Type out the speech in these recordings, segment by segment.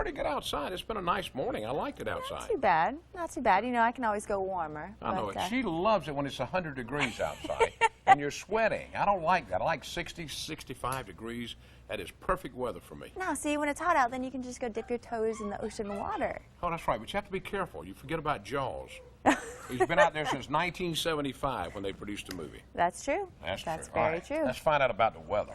pretty good outside. It's been a nice morning. I liked it outside. Not too bad. Not too bad. You know, I can always go warmer. I know it. She loves it when it's 100 degrees outside and you're sweating. I don't like that. I like 60, 65 degrees. That is perfect weather for me. No, see, when it's hot out, then you can just go dip your toes in the ocean water. Oh, that's right. But you have to be careful. You forget about Jaws. He's been out there since 1975 when they produced the movie. That's true. That's true. Very true. Let's find out about the weather.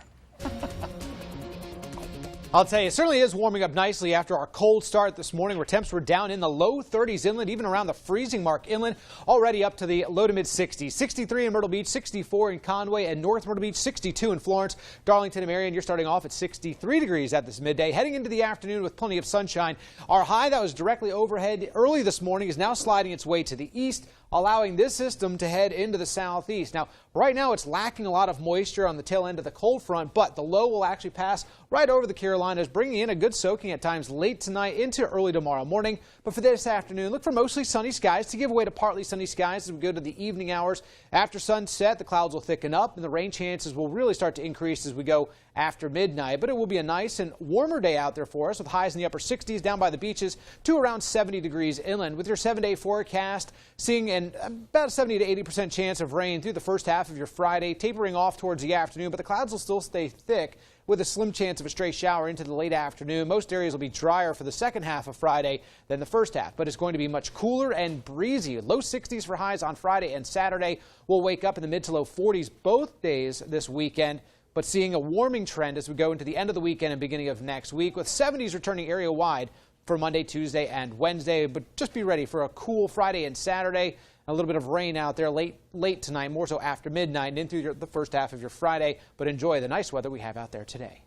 I'll tell you, it certainly is warming up nicely after our cold start this morning, where temps were down in the low 30s inland, even around the freezing mark inland, already up to the low to mid 60s. 63 in Myrtle Beach, 64 in Conway and North Myrtle Beach, 62 in Florence, Darlington and Marion. You're starting off at 63 degrees at this midday, heading into the afternoon with plenty of sunshine. Our high that was directly overhead early this morning is now sliding its way to the east, allowing this system to head into the southeast. Now, right now it's lacking a lot of moisture on the tail end of the cold front, but the low will actually pass right over the Carolinas, bringing in a good soaking at times late tonight into early tomorrow morning. But for this afternoon, look for mostly sunny skies to give way to partly sunny skies as we go to the evening hours. After sunset, the clouds will thicken up and the rain chances will really start to increase as we go after midnight. But it will be a nice and warmer day out there for us, with highs in the upper 60s down by the beaches to around 70 degrees inland. With your 7-day forecast, seeing about a 70 to 80% chance of rain through the first half of your Friday, tapering off towards the afternoon, but the clouds will still stay thick with a slim chance of a stray shower into the late afternoon. Most areas will be drier for the second half of Friday than the first half, but it's going to be much cooler and breezy. Low 60s for highs on Friday and Saturday. We'll wake up in the mid to low 40s both days this weekend, but seeing a warming trend as we go into the end of the weekend and beginning of next week, with 70s returning area-wide for Monday, Tuesday, and Wednesday. But just be ready for a cool Friday and Saturday. A little bit of rain out there late tonight, more so after midnight and into the first half of your Friday. But enjoy the nice weather we have out there today.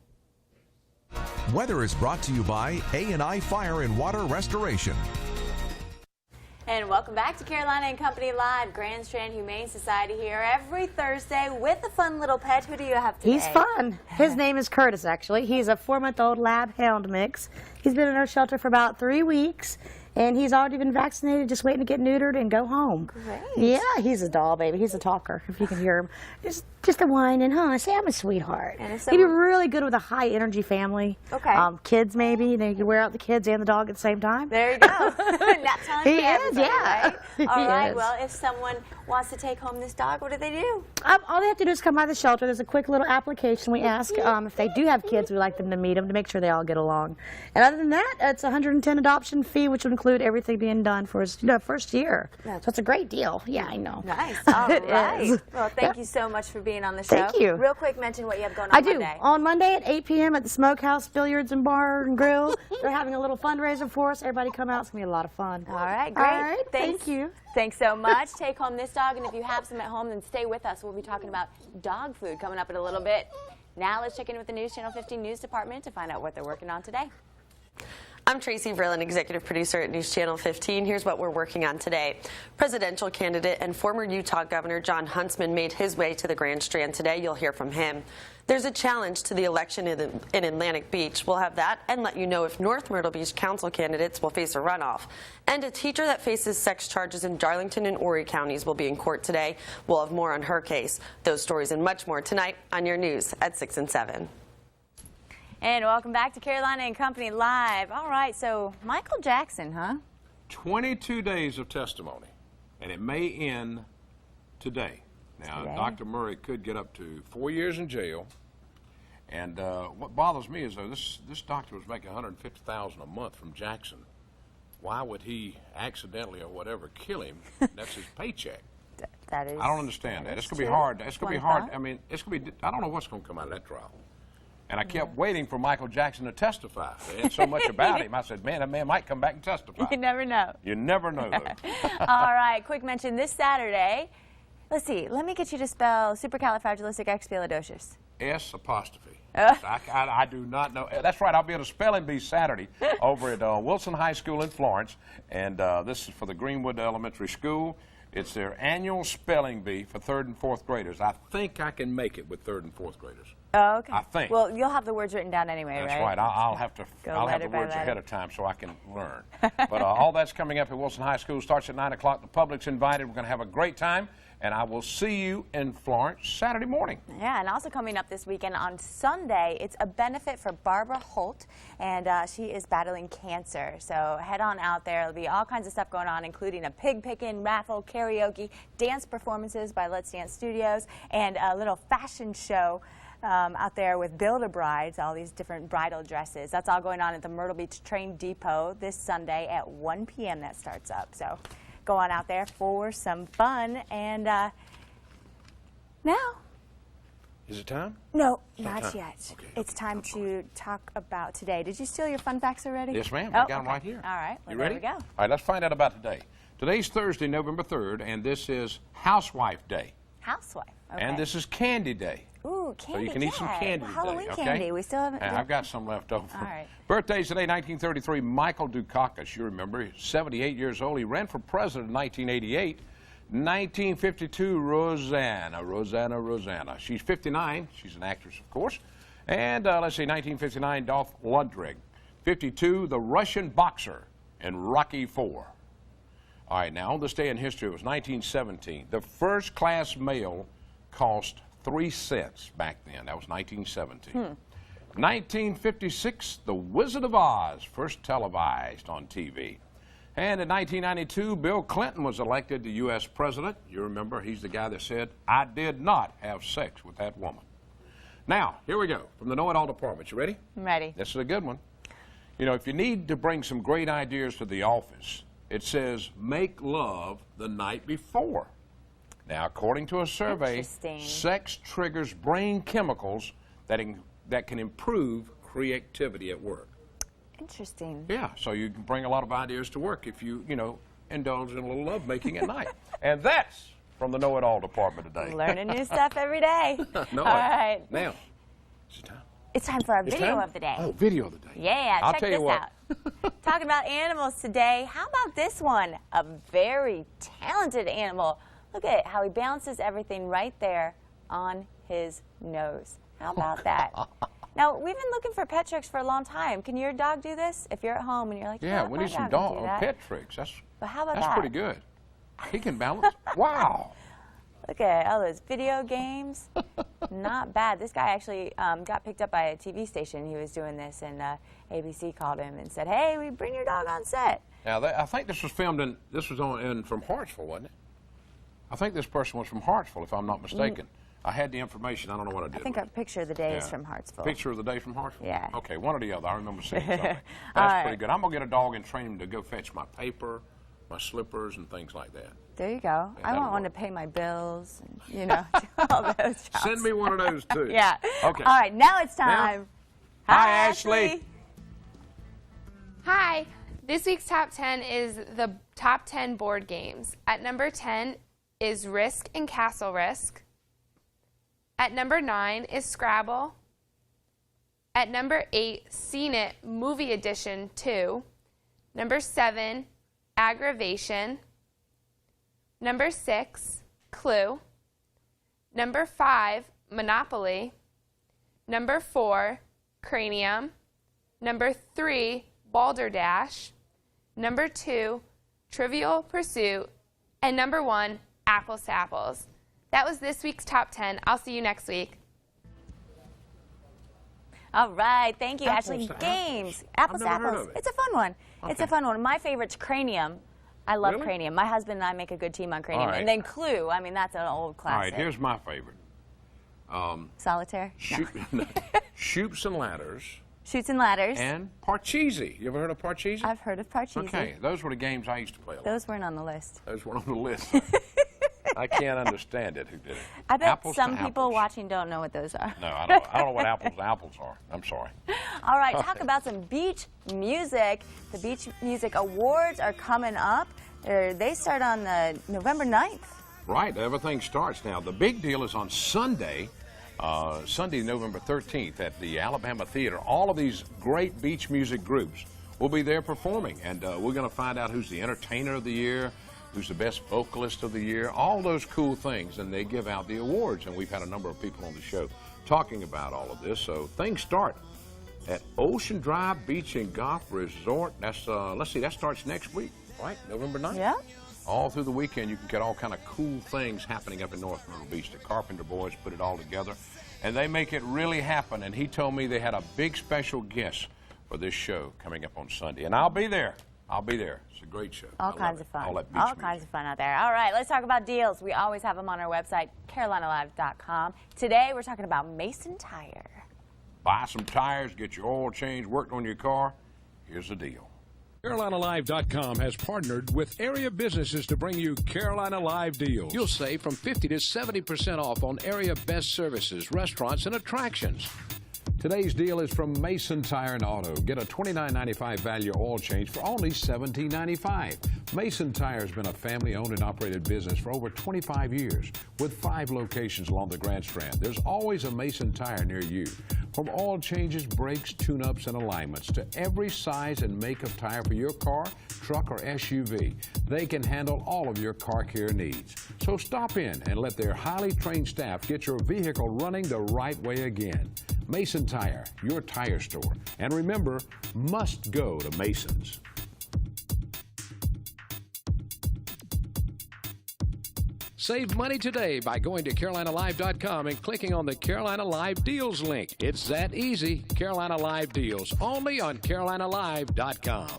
Weather is brought to you by A&I Fire and Water Restoration. And welcome back to Carolina and Company Live. Grand Strand Humane Society here every Thursday with a fun little pet. Who do you have today? He's fun. His name is Curtis, actually. He's a 4-month-old lab hound mix. He's been in our shelter for about 3 weeks. And he's already been vaccinated, just waiting to get neutered and go home. Great. Yeah, he's a doll, baby. He's a talker, if you can hear him. Just a whining, huh? Say, I'm a sweetheart. He'd be really good with a high-energy family. Okay. Kids, maybe. You know, you can wear out the kids and the dog at the same time. There you go. Nap time He for is, everybody, yeah. right? All right, is. well, if someone wants to take home this dog, what do they do? All they have to do is come by the shelter. There's a quick little application. We ask if they do have kids, we like them to meet them to make sure they all get along. And other than that, it's a $110 adoption fee, which would include everything being done for his first year. So it's a great deal. Yeah, I know. Nice. All It right. is. Well, thank you so much for being on the show. Thank you. Real quick, mention what you have going on Monday. I do. On Monday at 8 p.m. at the Smokehouse Billiards and Bar and Grill. They're having a little fundraiser for us. Everybody come out. It's going to be a lot of fun. All right, great. All right, thank you. Thanks so much. Take home this dog, and if you have some at home, then stay with us. We'll be talking about dog food coming up in a little bit. Now let's check in with the News Channel 15 News Department to find out what they're working on today. I'm Tracy Verlin, executive producer at News Channel 15. Here's what we're working on today. Presidential candidate and former Utah Governor John Huntsman made his way to the Grand Strand today. You'll hear from him. There's a challenge to the election in Atlantic Beach. We'll have that and let you know if North Myrtle Beach council candidates will face a runoff. And a teacher that faces sex charges in Darlington and Horry counties will be in court today. We'll have more on her case. Those stories and much more tonight on your news at 6 and 7. And welcome back to Carolina and Company Live. All right, so Michael Jackson, huh? 22 days of testimony, and it may end today. Now, Dr. Murray could get up to 4 years in jail. And what bothers me is, though, this doctor was making $150,000 a month from Jackson. Why would he accidentally or whatever kill him? That's his paycheck. That is. I don't understand that. It's going to be hard. It's going to be hard. I mean, it's going to be. I don't know what's going to come out of that trial. And I kept waiting for Michael Jackson to testify. There's so much about him. I said, man, that man might come back and testify. You never know. You never know, though. All right, quick mention this Saturday. Let's see. Let me get you to spell supercalifragilisticexpialidocious. S apostrophe. I do not know. That's right. I'll be at a spelling bee Saturday over at Wilson High School in Florence. And this is for the Greenwood Elementary School. It's their annual spelling bee for 3rd and 4th graders. I think I can make it with 3rd and 4th graders. Oh, okay. I think. Well, you'll have the words written down anyway, That's right? right. I'll have to. Go I'll have the letter by words letter. ahead of time so I can learn. But all that's coming up at Wilson High School. Starts at 9 o'clock. The public's invited. We're going to have a great time, and I will see you in Florence Saturday morning. Yeah, and also coming up this weekend on Sunday, it's a benefit for Barbara Holt, and she is battling cancer. So head on out there. There'll be all kinds of stuff going on, including a pig picking, raffle, karaoke, dance performances by Let's Dance Studios, and a little fashion show out there with Build-A-Brides, all these different bridal dresses. That's all going on at the Myrtle Beach Train Depot this Sunday at 1 p.m. that starts up. So go on out there for some fun. And now... Is it time? No, not not time. yet. Okay, It's time to talk about today. Did you steal your fun facts already? Yes, ma'am. Oh, I got them okay. right here. All right. Well, You ready? There we go. All right, let's find out about today. Today's Thursday, November 3rd, and this is Housewife Day. Housewife. Okay. And this is Candy Day. Ooh, candy. So you can eat some yeah. candy Halloween today, okay? candy. We still haven't. And I've got some left over. All right. Birthdays today, 1933, Michael Dukakis, you remember, he's 78 years old. He ran for president in 1988. 1952, Rosanna. She's 59. She's an actress, of course. And let's see, 1959, Dolph Lundgren. 52, the Russian boxer in Rocky IV. All right, now on this day in history, it was 1917. The first class mail cost 3 cents back then. That was 1917. 1956, The Wizard of Oz, first televised on TV. And in 1992, Bill Clinton was elected the U.S. president. You remember, he's the guy that said, "I did not have sex with that woman." Now, here we go, from the Know-It-All Department. You ready? I'm ready. This is a good one. You know, if you need to bring some great ideas to the office, it says, make love the night before. Now, according to a survey, Interesting. sex triggers brain chemicals that can improve creativity at work. Interesting. Yeah, so you can bring a lot of ideas to work if you indulge in a little lovemaking at night. And that's from the Know-It-All Department today. Learning new stuff every day. No, All right. Now, is it time? It's time for our It's video time? of the day. Oh, video of the day. Yeah, I'll check tell you this what. out. Talking about animals today. How about this one? A very talented animal. Look at how he balances everything right there on his nose. How about that? Now, we've been looking for pet tricks for a long time. Can your dog do this? If you're at home and you're like, Yeah, "Yeah, we my need some dog can do that." pet tricks. But how about that's that? pretty good. He can balance. Wow. Look at all those video games. Not bad. This guy actually got picked up by a TV station. He was doing this, and ABC called him and said, "Hey, we bring your dog on set." Now, I think this was filmed from Hartsville, wasn't it? I think this person was from Hartsville, if I'm not mistaken. I had the information. I don't know what I did. I think with our it. picture of the day is Yeah. from Hartsville. Picture of the day from Hartsville? Yeah. Okay, one or the other. I remember seeing something. All That's right. pretty good. I'm going to get a dog and train him to go fetch my paper, my slippers, and things like that. There you go. Yeah, I that'll want one to work. pay my bills and, do all those jobs. Send me one of those, too. Yeah. Okay. All right, now it's time. Hi, Ashley. Hi. This week's top 10 is the top 10 board games. At number 10 is Risk and Castle Risk. At number 9 is Scrabble. At number 8, Seen It Movie Edition 2. Number 7, Aggravation. Number 6, Clue. Number 5, Monopoly. Number 4, Cranium. Number 3, Balderdash. Number 2, Trivial Pursuit. And number 1, Apples to Apples. That was this week's top 10. I'll see you next week. All right, thank you, Apples Ashley. to Games. Apples. Apples I've to never heard apples. of it. It's a fun one. It's a Okay. fun one. My favorite's Cranium. I love Really? Cranium. My husband and I make a good team on Cranium. All right. And then Clue. I mean, that's an old All classic. right, here's my favorite. Solitaire. No. Shoops and Ladders Shoots and Ladders. and Parcheesi. You ever heard of Parcheesi? I've heard of Parcheesi. Okay, those were the games I used to play a lot. Those weren't on the list. Those were on the list. I can't understand it. Who did it? I bet Apples to some people apples. watching don't know what those are. No, I don't know what apples to apples are. I'm sorry. All right, talk about some beach music. The Beach Music Awards are coming up. They start on November 9th. Right, everything starts now. The big deal is on Sunday, November 13th at the Alabama Theater. All of these great beach music groups will be there performing, and we're going to find out who's the entertainer of the year, who's the best vocalist of the year, all those cool things, and they give out the awards, and we've had a number of people on the show talking about all of this. So things start at Ocean Drive Beach and Golf Resort. That's, let's see, that starts next week, right? November 9th? Yeah. All through the weekend, you can get all kind of cool things happening up in North Myrtle Beach. The Carpenter boys put it all together, and they make it really happen. And he told me they had a big special guest for this show coming up on Sunday, and I'll be there. I'll be there. It's a great show. All kinds of fun. All that beach All kinds of fun out there. All right, let's talk about deals. We always have them on our website, carolinalive.com. Today, we're talking about Mason Tire. Buy some tires, get your oil change, worked on your car. Here's the deal. CarolinaLive.com has partnered with area businesses to bring you Carolina Live deals. You'll save from 50 to 70% off on area best services, restaurants, and attractions. Today's deal is from Mason Tire and Auto. Get a $29.95 value oil change for only $17.95. Mason Tire has been a family-owned and operated business for over 25 years with 5 locations along the Grand Strand. There's always a Mason Tire near you. From oil changes, brakes, tune-ups, and alignments to every size and make of tire for your car, truck, or SUV, they can handle all of your car care needs. So stop in and let their highly trained staff get your vehicle running the right way again. Mason Tire, your tire store. And remember, must go to Mason's. Save money today by going to CarolinaLive.com and clicking on the Carolina Live Deals link. It's that easy. Carolina Live Deals, only on CarolinaLive.com.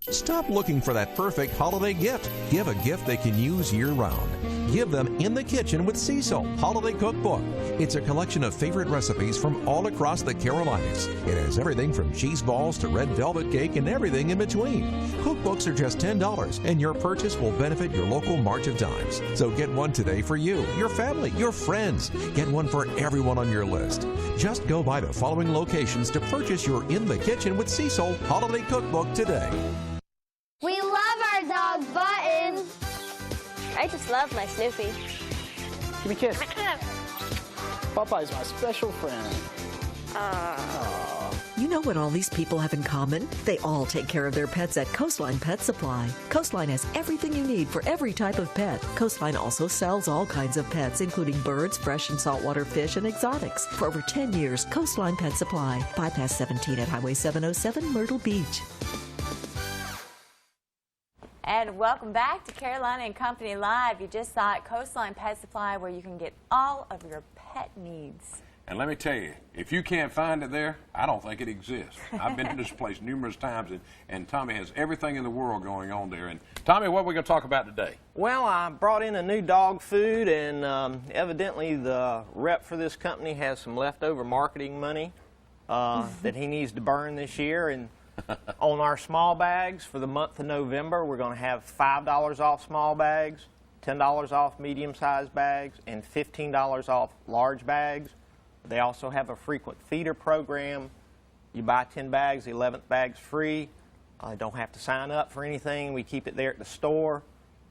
Stop looking for that perfect holiday gift. Give a gift they can use year-round. Give them In the Kitchen with Cecil Holiday Cookbook. It's a collection of favorite recipes from all across the Carolinas. It has everything from cheese balls to red velvet cake and everything in between. Cookbooks are just $10, and your purchase will benefit your local March of Dimes. So get one today for you, your family, your friends. Get one for everyone on your list. Just go by the following locations to purchase your In the Kitchen with Cecil Holiday Cookbook today. We love our dog, Button. I just love my Snoopy. Give me a kiss. Popeye's my special friend. You know what all these people have in common? They all take care of their pets at Coastline Pet Supply. Coastline has everything you need for every type of pet. Coastline also sells all kinds of pets, including birds, fresh and saltwater fish, and exotics. For over 10 years, Coastline Pet Supply. Bypass 17 at Highway 707, Myrtle Beach. And welcome back to Carolina and Company Live. You just saw it, Coastline Pet Supply, where you can get all of your pet needs. And let me tell you, if you can't find it there, I don't think it exists. I've been to this place numerous times, and Tommy has everything in the world going on there. And Tommy, what are we going to talk about today? Well, I brought in a new dog food, and evidently the rep for this company has some leftover marketing money that he needs to burn this year. And on our small bags for the month of November, we're going to have $5 off small bags, $10 off medium-sized bags, and $15 off large bags. They also have a frequent feeder program. You buy 10 bags, the 11th bag's free. You don't have to sign up for anything. We keep it there at the store.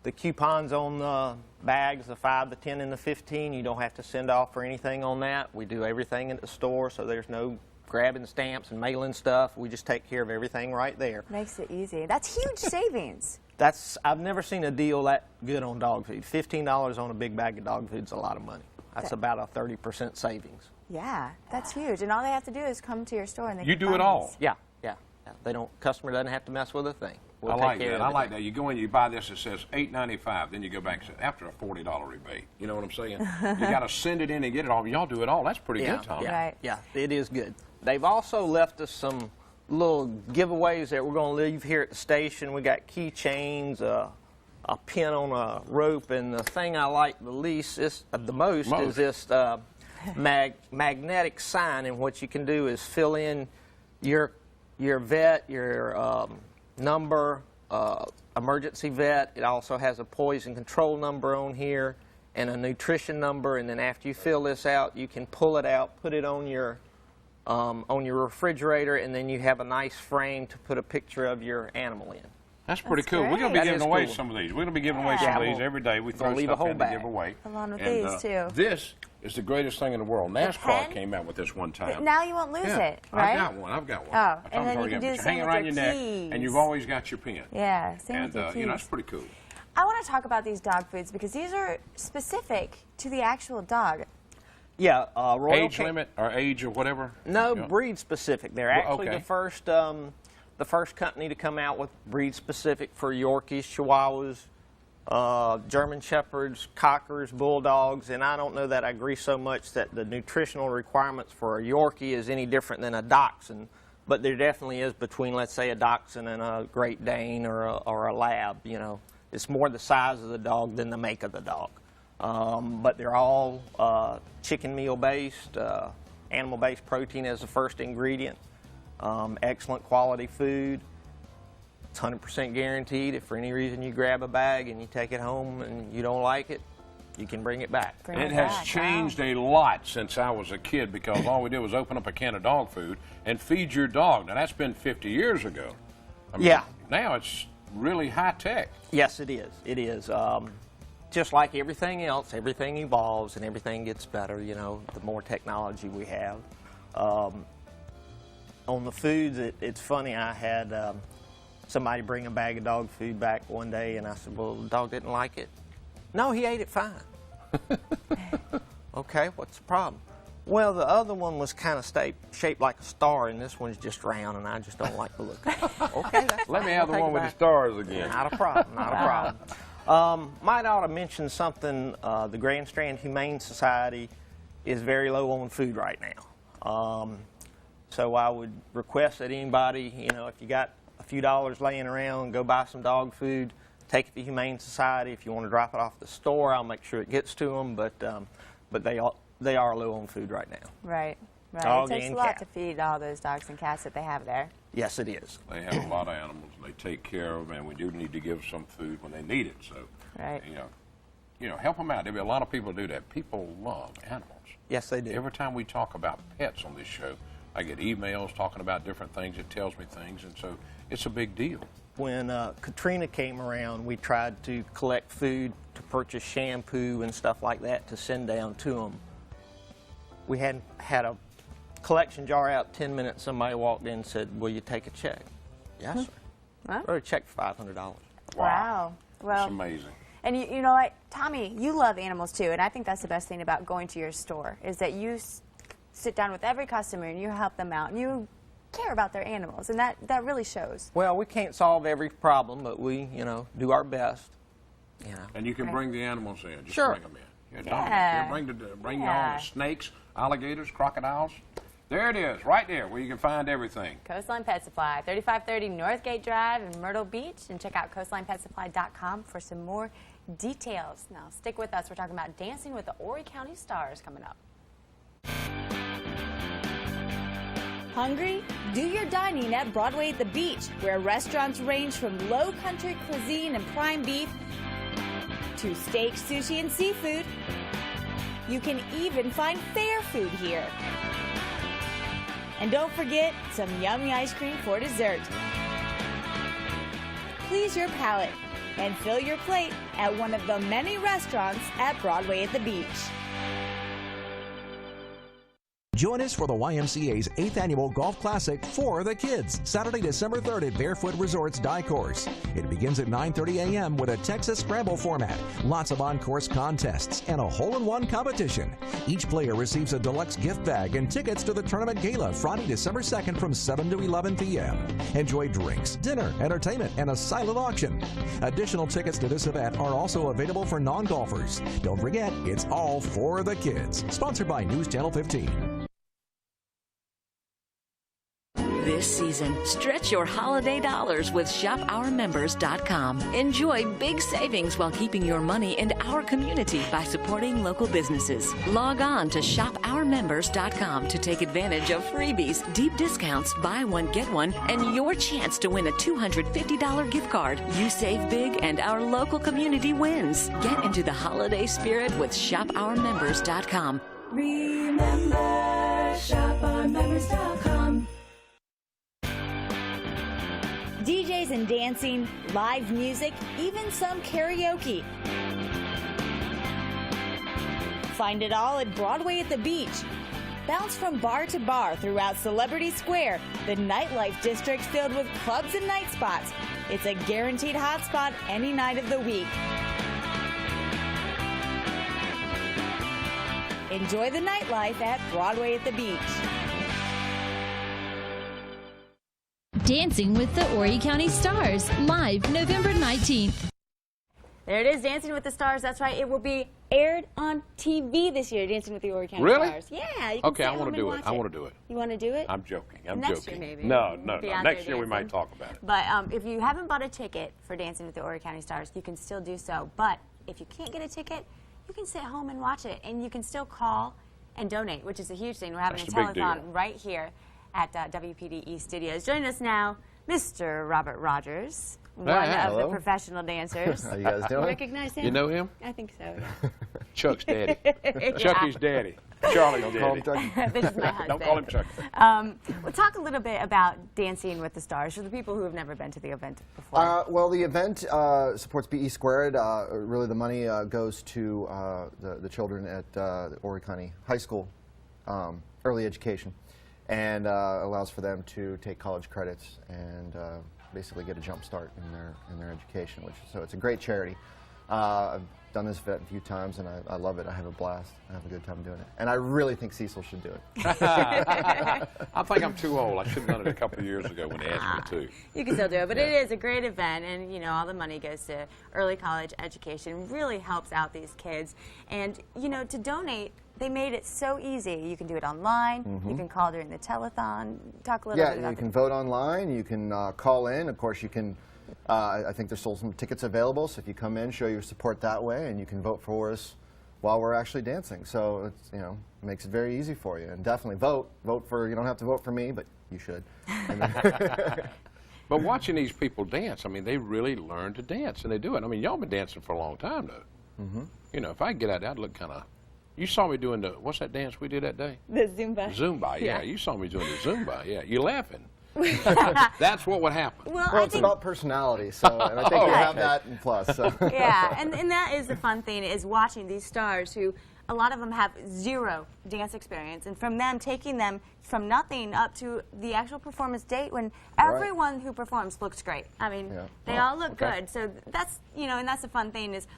The coupons on the bags, the 5, the 10, and the 15, you don't have to send off for anything on that. We do everything at the store, so there's no grabbing stamps and mailing stuff. We just take care of everything right there. Makes it easy. That's huge savings. I've never seen a deal that good on dog food. $15 on a big bag of dog food is a lot of money. That's about a 30% savings. Yeah, that's huge. And all they have to do is come to your store and they You do it all. Yeah. They don't. Customer doesn't have to mess with a thing. We'll I like take care that. of I like that. You go in, you buy this, it says $8.95. Then you go back and say, after a $40 rebate. You know what I'm saying? You got to send it in and get it all. Y'all do it all. That's pretty good, Tom. Yeah, it is good. They've also left us some little giveaways that we're going to leave here at the station. We got keychains, a pin on a rope, and the thing I like the least is this magnetic sign. And what you can do is fill in your vet, your number, emergency vet. It also has a poison control number on here and a nutrition number. And then after you fill this out, you can pull it out, put it on your refrigerator, and then you have a nice frame to put a picture of your animal in. That's pretty cool. We're going to be giving away some of these. We're going to be giving away some of these every day. We throw stuff in to give away. Along with these, too. This is the greatest thing in the world. NASCAR came out with this one time. But now you won't lose it, right? I've got one. Oh, and then you can do the same with your neck, keys. and you've always got your pin. Yeah, same with your keys. That's pretty cool. I want to talk about these dog foods because these are specific to the actual dog. Yeah, Royal age limit or age or whatever? No, Yeah. breed specific. They're actually okay. the first company to come out with breed specific for Yorkies, Chihuahuas, German Shepherds, Cockers, Bulldogs, and I don't know that I agree so much that the nutritional requirements for a Yorkie is any different than a Dachshund, but there definitely is between, let's say, a Dachshund and a Great Dane or a Lab. You know, it's more the size of the dog than the make of the dog. But they're all chicken meal based, animal based protein as the first ingredient, excellent quality food. It's 100% guaranteed. If for any reason you grab a bag and you take it home and you don't like it, you can bring it back. It has changed a lot since I was a kid, because all we did was open up a can of dog food and feed your dog. Now, that's been 50 years ago. I mean, yeah. Now it's really high tech. Yes, it is. It is. Just like everything else, everything evolves and everything gets better, you know, the more technology we have. On the foods, it's funny, I had somebody bring a bag of dog food back one day, and I said, well, the dog didn't like it. No, he ate it fine. Okay, what's the problem? Well, the other one was kind of shaped like a star, and this one's just round, and I just don't like the look of it. Okay, that's Let fine. me have the one with the stars again. Not a problem, not a problem. Might ought to mention something, the Grand Strand Humane Society is very low on food right now. So I would request that anybody, you know, if you got a few dollars laying around, go buy some dog food, take it to Humane Society. If you want to drop it off at the store, I'll make sure it gets to them, but they are low on food right now. Right, right. Dog It takes and a lot cat. to feed all those dogs and cats that they have there. Yes, it is. They have a lot of animals, and they take care of them, and we do need to give some food when they need it. So, right. You know, help them out. There'll be a lot of people who do that. People love animals. Yes, they do. Every time we talk about pets on this show, I get emails talking about different things. It tells me things, and so it's a big deal. When Katrina came around, we tried to collect food to purchase shampoo and stuff like that to send down to them. We had a collection jar out 10 minutes. Somebody walked in and said, will you take a check? Yes, sir. Huh? Or a check for $500. Wow. Well, it's amazing. And you know what, Tommy, you love animals too, and I think that's the best thing about going to your store is that you sit down with every customer and you help them out and you care about their animals, and that really shows. Well, we can't solve every problem, but we, do our best. And you can bring the animals in. Just Sure. bring them in. Bring your own snakes, alligators, crocodiles. There it is, right there, where you can find everything. Coastline Pet Supply, 3530 Northgate Drive in Myrtle Beach, and check out coastlinepetsupply.com for some more details. Now, stick with us. We're talking about Dancing with the Horry County Stars coming up. Hungry? Do your dining at Broadway at the Beach, where restaurants range from low country cuisine and prime beef to steak, sushi, and seafood. You can even find fair food here. And don't forget some yummy ice cream for dessert. Please your palate and fill your plate at one of the many restaurants at Broadway at the Beach. Join us for the YMCA's 8th Annual Golf Classic for the Kids, Saturday, December 3rd at Barefoot Resort's Die Course. It begins at 9:30 a.m. with a Texas Scramble format, lots of on-course contests, and a hole-in-one competition. Each player receives a deluxe gift bag and tickets to the tournament gala Friday, December 2nd from 7 to 11 p.m. Enjoy drinks, dinner, entertainment, and a silent auction. Additional tickets to this event are also available for non-golfers. Don't forget, it's all for the kids. Sponsored by News Channel 15. This season, stretch your holiday dollars with ShopOurMembers.com. Enjoy big savings while keeping your money in our community by supporting local businesses. Log on to ShopOurMembers.com to take advantage of freebies, deep discounts, buy one, get one, and your chance to win a $250 gift card. You save big and our local community wins. Get into the holiday spirit with ShopOurMembers.com. Remember, ShopOurMembers.com. DJs and dancing, live music, even some karaoke. Find it all at Broadway at the Beach. Bounce from bar to bar throughout Celebrity Square, the nightlife district filled with clubs and night spots. It's a guaranteed hotspot any night of the week. Enjoy the nightlife at Broadway at the Beach. Dancing with the Horry County Stars, live November 19th. There it is, Dancing with the Stars. That's right. It will be aired on TV this year, Dancing with the Horry County Really? Stars. Yeah. You can Okay, I want to do it. I want to do it. You want to do it? I'm joking. I'm Next joking. year, maybe. No. Be out Next there year we might dancing. talk about it. But if you haven't bought a ticket for Dancing with the Horry County Stars, you can still do so. But if you can't get a ticket, you can sit home and watch it, and you can still call and donate, which is a huge thing. We're having That's a a big deal. telethon right here at WPDE Studios. Joining us now, Mr. Robert Rogers, one of hello. the professional dancers. How you guys doing? You recognize him? You know him? I think so. Chuck's daddy. Yeah. Chucky's daddy. Charlie's daddy. This is my husband. Don't call him Chucky. We'll talk a little bit about Dancing with the Stars for the people who have never been to the event before. Well, the event supports BE Squared. Really, the money goes to the children at Horry County High School, early education, and allows for them to take college credits and basically get a jump start in their education. So it's a great charity. I've done this event a few times, and I love it. I have a blast. I have a good time doing it. And I really think Cecil should do it. I think I'm too old. I should have done it a couple of years ago when they asked me to. You can still do it, but it is a great event, and you know all the money goes to early college education. Really helps out these kids, and you know to donate, they made it so easy. You can do it online. You can call during the telethon. Talk a little bit about Yeah, you can vote online. You can call in. Of course, you can. I think there's still some tickets available, so if you come in, show your support that way, and you can vote for us while we're actually dancing. So it's, you know, makes it very easy for you. And definitely vote. Vote for. You don't have to vote for me, but you should. But watching these people dance, I mean, they really learn to dance, and they do it. I mean, y'all been dancing for a long time, though. You know, if I get out there, I'd look kind of. You saw me doing the, what's that dance we did that day? The Zumba. Zumba, yeah. You saw me doing the Zumba, yeah. You're laughing. That's what would happen. Well, it's about personality, so and I think you have that in plus. So. Yeah, and that is the fun thing, is watching these stars who, a lot of them have zero dance experience, and from them, taking them from nothing up to the actual performance date when everyone who performs looks great. I mean, they all look good. So that's, you know, and that's the fun thing is,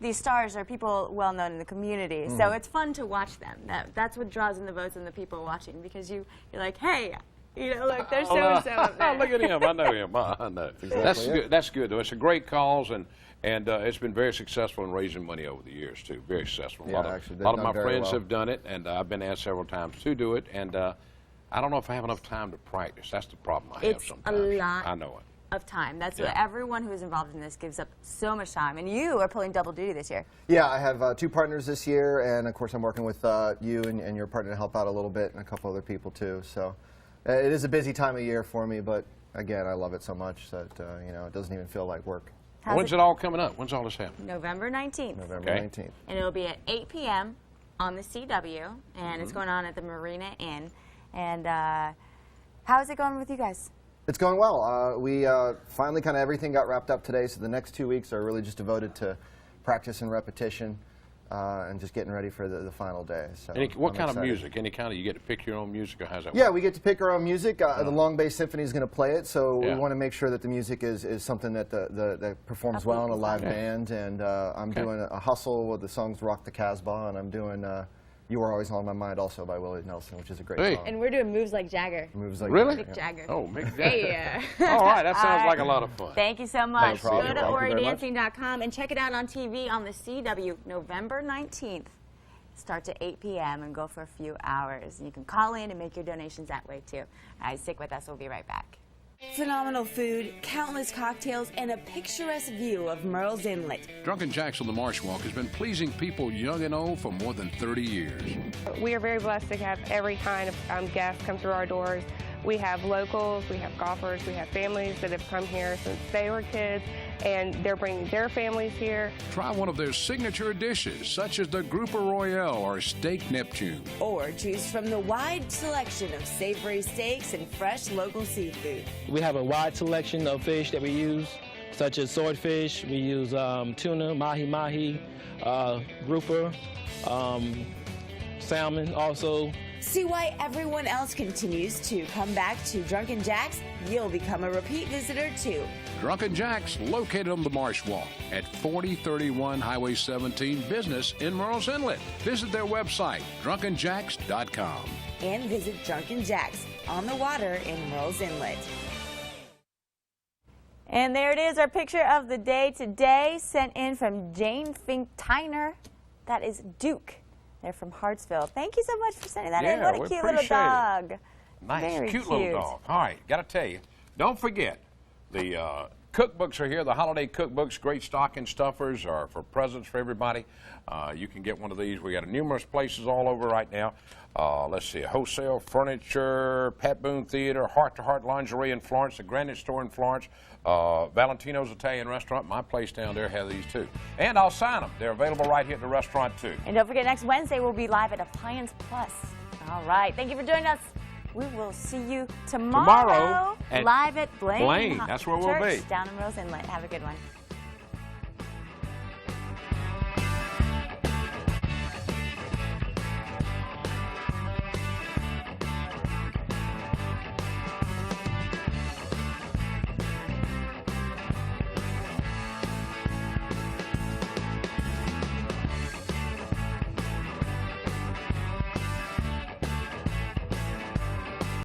these stars are people well known in the community, so it's fun to watch them. That's what draws in the votes and the people watching, because you're like, hey, you know, look, there's so-and-so up there. Look at him. I know him. I know. That's good. That's good, though. It's a great cause, and it's been very successful in raising money over the years, too. Very successful. Yeah, a lot of my friends have done it, and I've been asked several times to do it, and I don't know if I have enough time to practice. That's the problem I have sometimes. It's a lot. I know it. Of time. That's what everyone who is involved in this gives up so much time. And you are pulling double duty this year. Yeah, I have 2 partners this year, and of course I'm working with you and your partner to help out a little bit, and a couple other people too. So it is a busy time of year for me, but again, I love it so much that you know, it doesn't even feel like work. When's it all coming up? When's all this happening? November 19th. November 19th. And it'll be at 8 p.m. on the CW, and it's going on at the Marina Inn. And how is it going with you guys? It's going well. We finally kind of everything got wrapped up today, so the next 2 weeks are really just devoted to practice and repetition and just getting ready for the final day. So what kind of music? Any kind of, you get to pick your own music, or how's that work? Yeah, we get to pick our own music. The Long Bay Symphony is going to play it, so we want to make sure that the music is something that that performs well in a live band. And I'm doing a hustle with the songs Rock the Casbah, and I'm doing You Were Always on My Mind also by Willie Nelson, which is a great song. And we're doing Moves Like Jagger. Moves Like Really? Mick Jagger. Oh, Mick Jagger. Yeah. All right, that sounds like a lot of fun. Thank you so much. No problem. Go to Thank you very much. HorryDancing.com and check it out on TV on the CW November 19th. Starts at 8 p.m. and go for a few hours. You can call in and make your donations that way too. All right, stick with us. We'll be right back. Phenomenal food, countless cocktails, and a picturesque view of Murrells Inlet. Drunken Jack's on the Marsh Walk has been pleasing people young and old for more than 30 years. We are very blessed to have every kind of guest come through our doors. We have locals, we have golfers, we have families that have come here since they were kids, and they're bringing their families here. Try one of their signature dishes, such as the Grouper Royale or Steak Neptune. Or choose from the wide selection of savory steaks and fresh local seafood. We have a wide selection of fish that we use, such as swordfish. We use tuna, mahi-mahi, grouper, salmon also. See why everyone else continues to come back to Drunken Jack's? You'll become a repeat visitor too. Drunken Jack's, located on the Marsh Walk at 4031 Highway 17 Business in Merle's Inlet. Visit their website, drunkenjacks.com. And visit Drunken Jack's on the water in Merle's Inlet. And there it is, our picture of the day today, sent in from Jane Fink Tyner. That is Duke. They're from Hartsville. Thank you so much for sending that in. What a cute little dog. Nice, Very cute little dog. All right, got to tell you, don't forget, the cookbooks are here, the holiday cookbooks, great stocking stuffers are for presents for everybody. You can get one of these. We got numerous places all over right now. Let's see, Wholesale Furniture, Pat Boone Theater, Heart to Heart Lingerie in Florence, the Granite Store in Florence, Valentino's Italian Restaurant, my place down there have these too. And I'll sign them. They're available right here at the restaurant too. And don't forget, next Wednesday we'll be live at Appliance Plus. All right, thank you for joining us. We will see you tomorrow at live at Blaine. That's where we'll be. Down in Merle's Inlet. Have a good one.